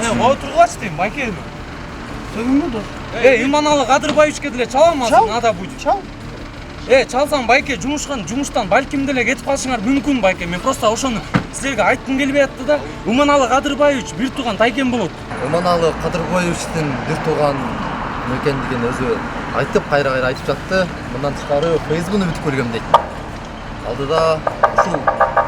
Отырғач дейм, байке. Сөгүнгү Иманалы Кадырбаевичке деле чаламасың, ада будет. Чал. Чалсаң байке, жумуштан балким деле кетип калышыңар мүмкүн байке. Мен просто ошону силерге айткым келбей атты да. Иманалы Кадырбаевич бир тууган тайкен болот. Иманалы Кадырбаевичтин бир тууган экендигин өзү айтып, кайра айтып жатты. Мындан тышкары Facebook'unu бүтүп көргөм дейт. Алдыда ушул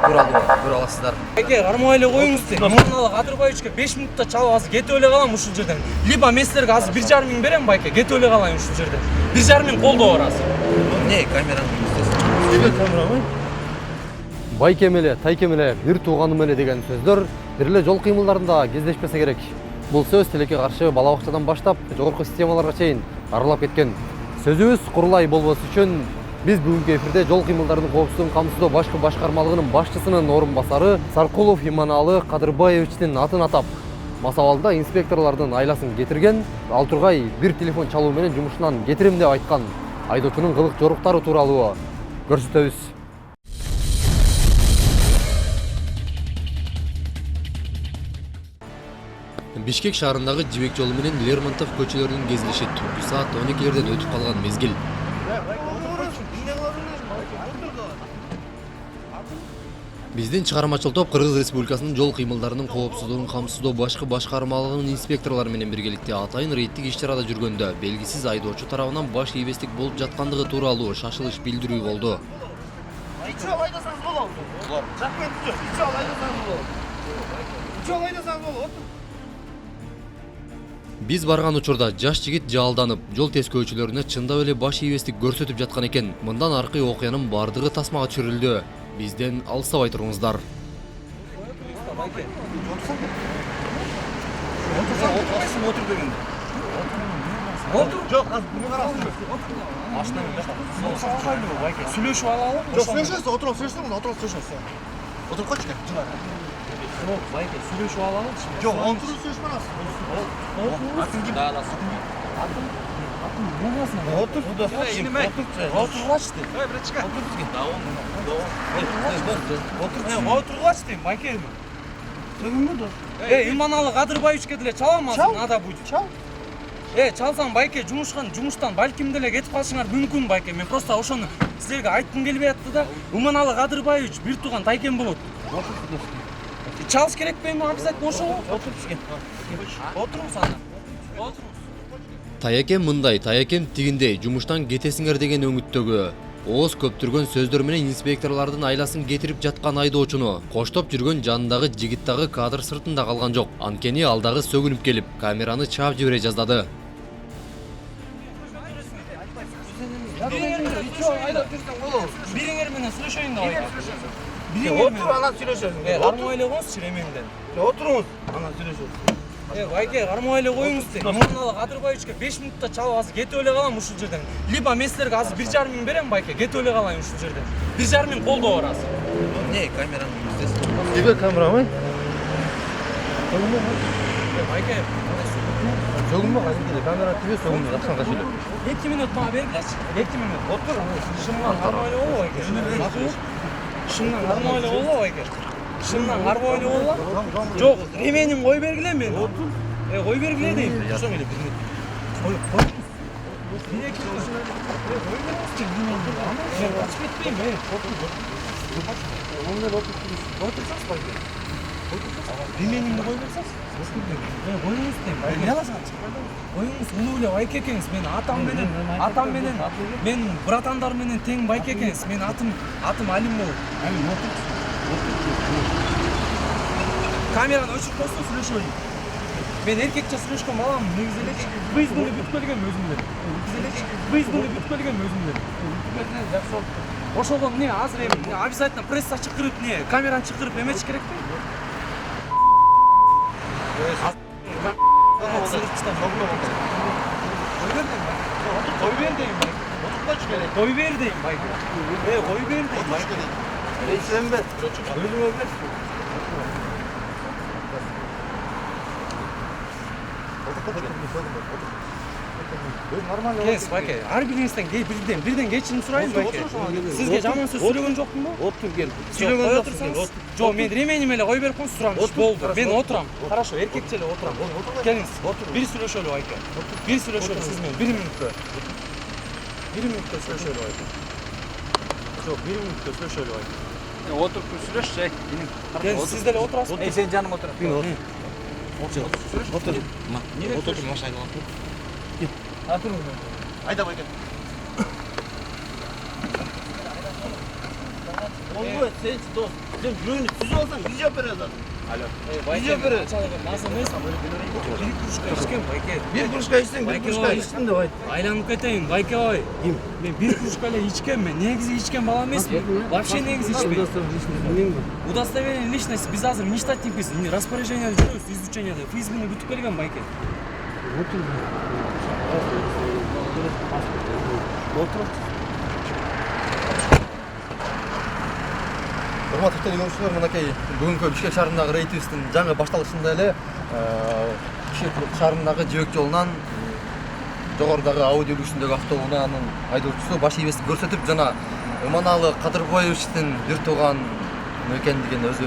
тууралуу көрө аласыздар. Байке, кармай эле коюңуз дейм. Иманалы Кадырбаевичке 5 минутта чалып азыр кетип эле калам ушул жерден. Либо мен силерге азыр 1,5 миң берем байке, кетип эле калайын ушул жерден. 1,5 миң колдоо бар азыр. Не, камераны түзөсүң. Байкем эле, тайкем эле, бир тууганым эле деген сөздөр бир эле жол кыймылдарында кездешпесе керек. Бул сөз тилекке каршы бала бакчадан баштап жогорку системаларга чейин аралап кеткен. Сөзүбүз курулай болбош үчүн биз бүгүнкү эфирде жол кыймылдарынын коопсуздугун камсыздоо башкы башкармалыгынын башчысынын орун басары Саркулов Иманалы Кадырбаевичтин атын атап, масабалда инспекторлордун айласын кетирген, ал тургай бир телефон чалуу менен жумушунан кетирим деп айткан айдоочунун кылык жоруктары тууралуу көрсөтөбүз. Бишкек шаарындагы Жибек жолу менен Лермонтов көчөлөрүнүн кезилиши түнкү саат 12лерден өтүп калган мезгил. Биздин чыгармачыл топ Кыргыз Республикасынын жол кыймылдарынын коопсуздугун камсыздоо башкы башкармалыгынын инспекторлору менен биргеликте атайын рейдтик иш-чарада жүргөндө белгисиз айдоочу тарабынан баш ийбестик болуп жаткандыгы тууралуу шашылыш билдирүү болду. Биз барган учурда жаш жигит жаалданып, жол тескөөчүлөрүнө чындап эле баш ийбестик көрсөтүп жаткан экен. Мындан аркы окуянын бардыгы тасмага түшүрүлдү. Бизден алыстабай туруңуздар. Жок, азыр буга карасың. Сүйлөшүп алалы. Жок, сөйлөшөсүң, отуруп сөйлөшөсүң. Отуруп койчу. Жок, байке, сүйлөшүп алалы. Жок, отуруп сөйлөшүп аласың. Атың ким? Отур, Отырғач дейм. Отырғач дейм, байке. Сөгүнгү Иманалы Кадырбаевичке деле чаламасың, ада будет. Чал. Чалсаң байке, жумуштан балким деле кетип калышыңар мүмкүн байке. Мен просто ошону силерге айткым келбей атты да. Иманалы Кадырбаевич бир тууган тайкен болот. Чалыш керекпейби обязательно ошол? Отуруңуз анда. Таякем мындай, таякем тигиндей, жумуштан кетесиңер деген өңүттөгү ооз көптүргөн сөздөр менен инспекторлордун айласын кетирип жаткан айдоочуну коштоп жүргөн жанындагы жигит дагы кадр сыртында калган жок. Анткени ал дагы сөгүнүп келип, камераны чаап жибере жаздады. Бириңер менен сүйлөшөйүн да байке. Отур, анан сүйлөшөсүң. Кармай эле коюңуз чиремеңден. Отуруңуз, анан сүйлөшөсүң. Байке, кармай эле коюңуз дейм. Иманалы Кадырбаевичке 5 минутта чалып азыр кетип эле калам ушул жерден. Либо мен силерге азыр 1,5 миң берем байке, кетип эле калайын ушул жерден. 1,5 миң колдоо бар азыр. Не, камераны түзөсүң. Тебе камерамы? Байке, Сөгүнмө, кайсы камера тебе сөгүнмө, жакшан качылып. 2 минут мага бергилечи. 2 минут. Отур. Шымдан кармай эле болобу байке? Шымдан кармай эле болобу байке? Шымдан кармай эле болобу? Жок, ременим кой бергиле мен. Отур. Кой бергиле дейм. Жашоң эле 1 минут. Кой. Мен качып кетпейм, Отурсаңыз байке. Ременимди кой берсеңиз. Коюңуз дейм. Не аласың? Коюңуз, улуу эле байке экенсиз. Мен атам менен, мен братандар менен тең байке экенсиз. Мен атым Алим болот. Алим, отур. Камераны өчүрүп койсоң сүйлөшөйүн. Мен эркекче сүйлөшкөн балам, негизи элечи. Facebook'unu бүтүп келгем өзүм менен. Facebook'unu бүтүп келгем өзүм менен. Ошого эмне азыр эми обязательно пресса чакырып камераны чакырып эметиш керекпи? Кой бер дейм байке. Кой бер дейм байке. Сен бер. Өзүңө бер. Келіңіз байке, ар бириңизден бирден кечирим сурайын байке. Сизге жаман сөз сүйлөгөн жокмун бу? Отур кел. Сүйлөгөн жоксуңуз. Жок, мен ременим эле кой берип коюңуз, сурамыш. Болду. Мен отурам. Хорошо, эркекче эле отурам. Келиңиз. Бир сүйлөшөлү байке. Бир сүйлөшөлү сиз менен 1 мүнөттө. 1 мүнөттө сүйлөшөлү байке. Жок, 1 мүнөттө сүйлөшөлү байке. Отуруп сүйлөш, жай. Келиңиз, сиз деле отурасыз. Сен жаның отур. Отур. Отур, машина алып. Айда байке. Olmuyor, sen dost. Sen yürüyün, siz olsan biz yaparız zaten. Alo. Biz yaparız. Nasıl neyse böyle bir kuruşka içken bayke. Bir kuruşka içsin, bir kuruşka içsin de vay. Aylanıp keteyim bayke oy. Men bir kuruşka ile içken men. Негизи içken bala эмесмин. Вообще негизи içпейм. Удостоверение личности биз азыр нештатникпиз. Распоряжениеде жүрөбүз, изучениеде. Физбини бүтүп келген байке. Урматтуу телекөрүүчүлөр, мынакей бүгүнкү Бишкек шаарындагы рейдибиздин жаңы башталышында эле Бишкек шаарындагы жибек жолунан жогорудагы Ауди үлгүсүндөгү автоунаанын айдоочусу баш ийбесин көрсөтүп жана Иманалы Кадырбаевичтин бир тууган экендигин өзү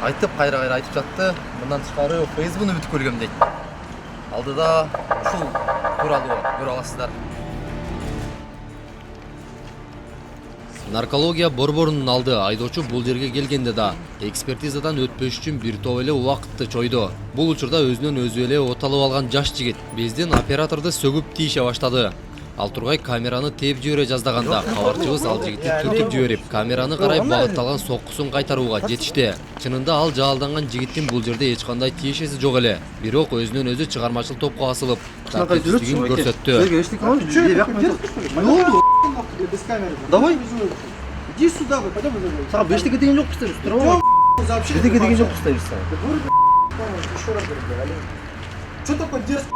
айтып, кайра айтып жатты. Мындан тышкары Facebook'unu бүтүп көргөм дейт. Алдыда ушул тууралуу көрө аласыздар. Наркология борборунун алды айдоочу бул жерге келгенде да экспертизадан өтпөш үчүн бир топ эле убакытты чойду. Бул учурда өзүнөн өзү эле от алып алган жаш жигит биздин операторду сөгүп тийише баштады. Ал тургай камераны тээп жибере жаздаганда кабарчыбыз ал жигитти түртүп жиберип, камераны карай багытталган соккусун кайтарууга жетишти. Чынында ал жаалданган жигиттин бул жерде эч кандай тиешеси жок эле. Бирок өзүнөн өзү чыгармачыл топко асылып, тартипсиздигин көрсөттү. Без камеры. Давай. Иди сюда, вы пойдем. Сага 5-ге деген жок кыстайбыз. Тура. Вообще 5-ге деген жок кыстайбыз. Еще раз говорю. Что такое дерзкий?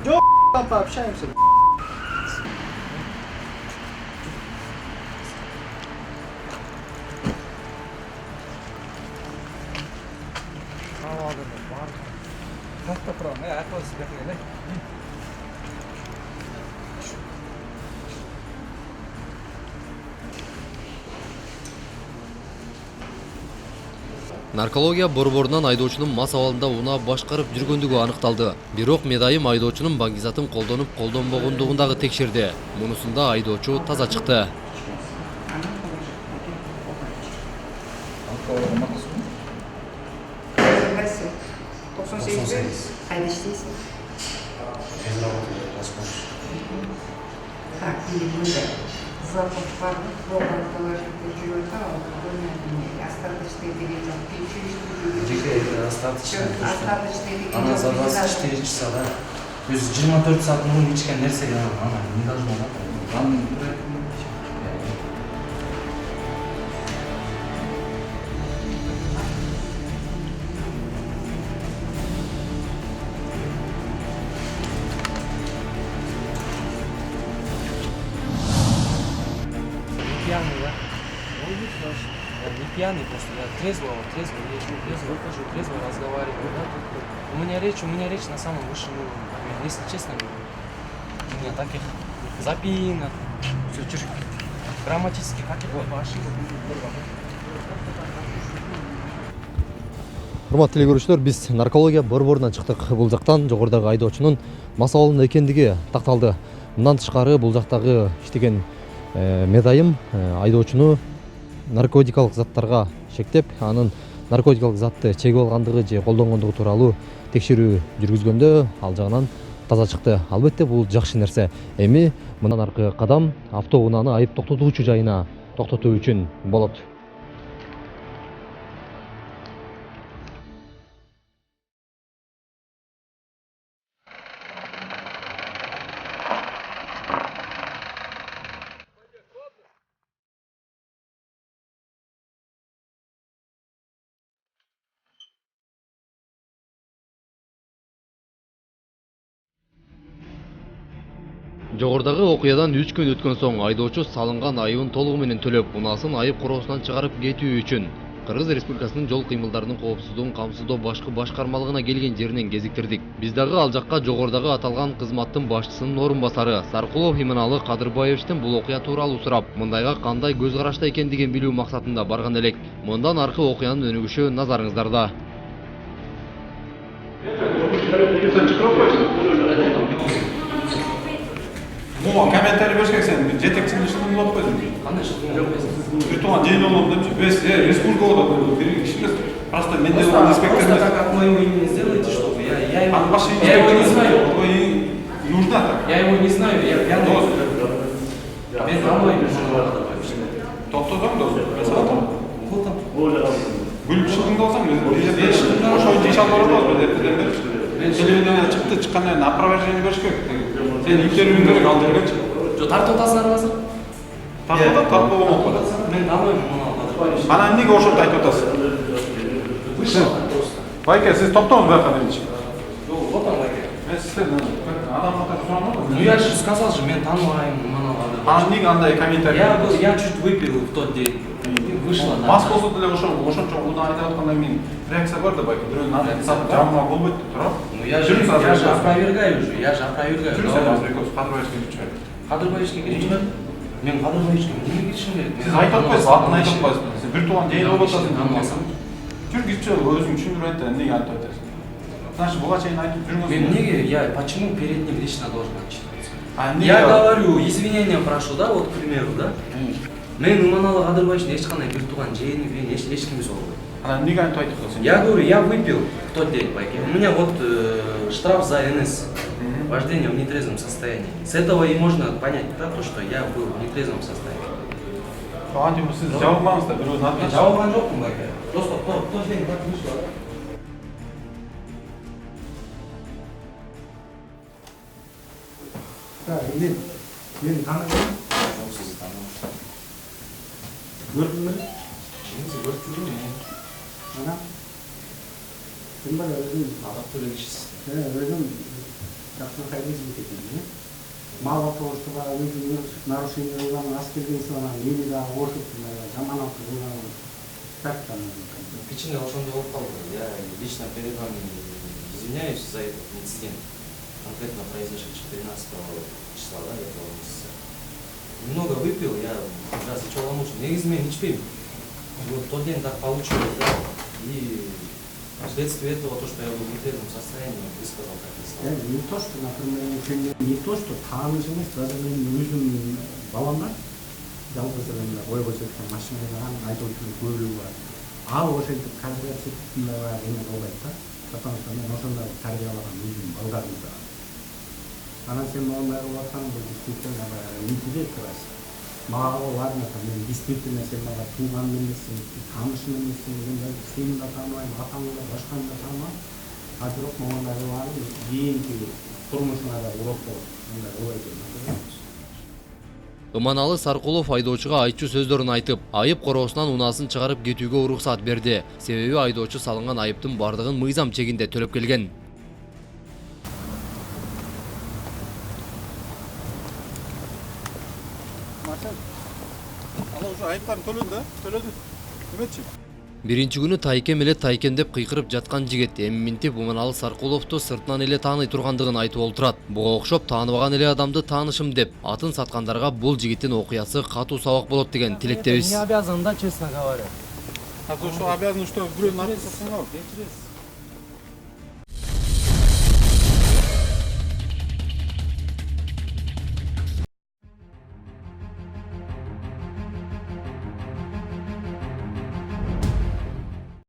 Идём там пообщаемся. Наркология борборунан айдоочунун мас абалында унаа башкарып жүргөндүгү аныкталды. Бирок медайым айдоочунун баңгизатын колдонуп колдонбогондугун дагы текшерди. Мунусунда айдоочу таза чыкты. Қайда іштейсің? Так, или мындай запах барды, болған положительный жүрөт, остаточный деген жоқ. Остаточный деген жоқ. Ана за 24 часа, да. То есть 24 саат мурун ичкен нерсе ана не должно да. Пьяный, да? Не пьяный, просто я трезво выхожу, трезво разговариваю, да? У меня речь на самом высшем уровне. Если честно, у меня таких запинок, все чуть грамматически каких-то ошибок. Урматтуу телекөрүүчүлөр, биз наркология борборунан чыктык. Бул жактан жогорудагы айдоочунун мас абалында экендиги такталды. Мындан тышкары бул жактагы иштеген медайым айдоочуну наркотикалык заттарга шектеп, анын наркотикалык затты чегип алгандыгы же колдонгондугу тууралуу текшерүү жүргүзгөндө ал жагынан таза чыкты. Албетте бул жакшы нерсе. Эми мындан аркы кадам автоунааны айып токтотуучу жайына токтотуу үчүн болот. Жогордагы окуядан 3 күн өткөн соң айдоочу салынган айыбын толугу менен төлөп, унаасын айып короосунан чыгарып кетүү үчүн Кыргыз Республикасынын жол кыймылдарынын коопсуздугун камсыздоо башкы башкармалыгына келген жеринен кезиктирдик. Биз дагы ал жакка жогорудагы аталган кызматтын башчысынын орун басары Саркулов Иманалы Кадырбаевичтен бул окуя тууралуу сурап, мындайга кандай көз карашта экендигин билүү максатында барган элек. Мындан аркы окуянын өнүгүшү назарыңыздарда. Комментарий берсек сен жетекчinin шылым болуп койдуң. Кандай шылым болуп койдуң? Бир тууган жыйын болуп депчи. Без республикада бир киши эмес. Просто менде инспектор эмес. Так как моего имени сделаете, чтобы я его не знаю. Нужно так. Я его не знаю, я пьяный. Мен домой бежу. Токтодом досу. Кул там? Гүлүп шылыңды алсам, ошо жыйшал барабыз бир бери. Телевидение чыкты, чыккандан кийин опровержение бериш керек. Сен интервью керек алды дегенчи. Жо тартып атасыңар азыр? Тартып болмок калат. Мен дамойм муну. Анан эмнеге ошентип айтып атасыз? Байке, сиз токтоңуз бияка демечи. Жок, отам байке. Мен сизден адам атап сурамадым. Ну я же сказал же, мен таныбайм муну. Анан эмнеге андай комментарий? Я чуть выпил в тот день. Вышло, да. Мас болсо деле ошончо удан айтып аткандан кийин реакция бар да байке. Бирөөнүн атын сатып жамыма болбойт деп турат. Ну я же опровергаю уже, я же опровергаю. Кадырбаевичке кирип чыгат. Мен Кадырбаевичке эмнеге киришим керек? Сиз айтып атпайсыз, атын айтып атпайсыз. Сиз бир тууган жыйын болуп атасыз. Жүр кирип чыгып өзүң түшүндүрүп айт да эмнеге айтып атасыз. Значит, буга чейин айтып жүргөнсүз. Мен неге, я почему перед ним лично должен отчитываться? Я Я говорю, извинения прошу, да, вот, к примеру, да? Мен Иманалы Кадырбаевичтин эч кандай бир тууган жээни, эч кимиси болбойт. Анан эмнеге айтып айтып атасың? Я говорю, я выпил в тот день, байке. У меня вот штраф за НС. Вождение в нетрезвом состоянии. С этого и можно понять, да, то, что я был в нетрезвом состоянии. Антип сиз жабылмаңыз да, бирөөнүн атын Мен жабылган жокмун, байке. Просто тот день как вышло. Мен таныдым. Сизди таанымын. Көрдүңбү? Сиз көрүп жүрдүм. Ана. Ким бар өзүң? Адапты эле кишисиз. Өзүң жакшы кайдысың кетти. Мал автобуста өзүң нарушение кылган аз келген соң анан мени дагы ошуп жаман алып кылган. Как там? Кичине ошондой болуп калды. Я лично перед вами извиняюсь за этот инцидент. Конкретно произошедший 13 числа, да, этого месяца. Немного выпил, я раз чоламушим. Негизи мен ичпейм. Вот тот день так получилось, да. И вследствие этого, то, что я был в нетрезвом состоянии, высказал, как и сказал. Не то, что, например, не то, что тааныш эмес, даже мен өзүм балам бар. Жалгыз эле ойго жеткен машинадан айдоочунун көбүлүгү бар. Ал ошентип кадровый эме болбойт да. Потому что мен ошондой тарбиялаган өзүм балдарым да. Анан сен моундай кылып атсаң, бул действительно инцидент раз. Мага ладно, мен действительно сен мага тууган эмессиң, таанышым эмессиң, мен сени да тааныбайм, атаңды да, башканы да тааныбайм. А бирок моундай кылган кийинки турмушуңа да урап болот. Мындай кылбайт экен. Иманалы Саркулов айдоочуга айтчу сөздөрүн айтып, айып короосунан унаасын чыгарып кетүүгө уруксат берди. Себеби айдоочу салынган айыптын бардыгын мыйзам чегинде төлөп келген. Ала уже айыптарын төлөдү да? Төлөдү. Эметчи? Биринчи күнү Тайкем эле Тайкем деп кыйкырып жаткан жигит эми минтип Иманалы Саркуловду сыртынан эле тааный тургандыгын айтып олтурат. Буга окшоп тааныбаган эле адамды таанышым деп атын саткандарга бул жигиттин окуясы катуу сабак болот деген тилектебиз. Не обязан, да, честно говоря. А то что обязан, что бирөөнүн атын сатсаң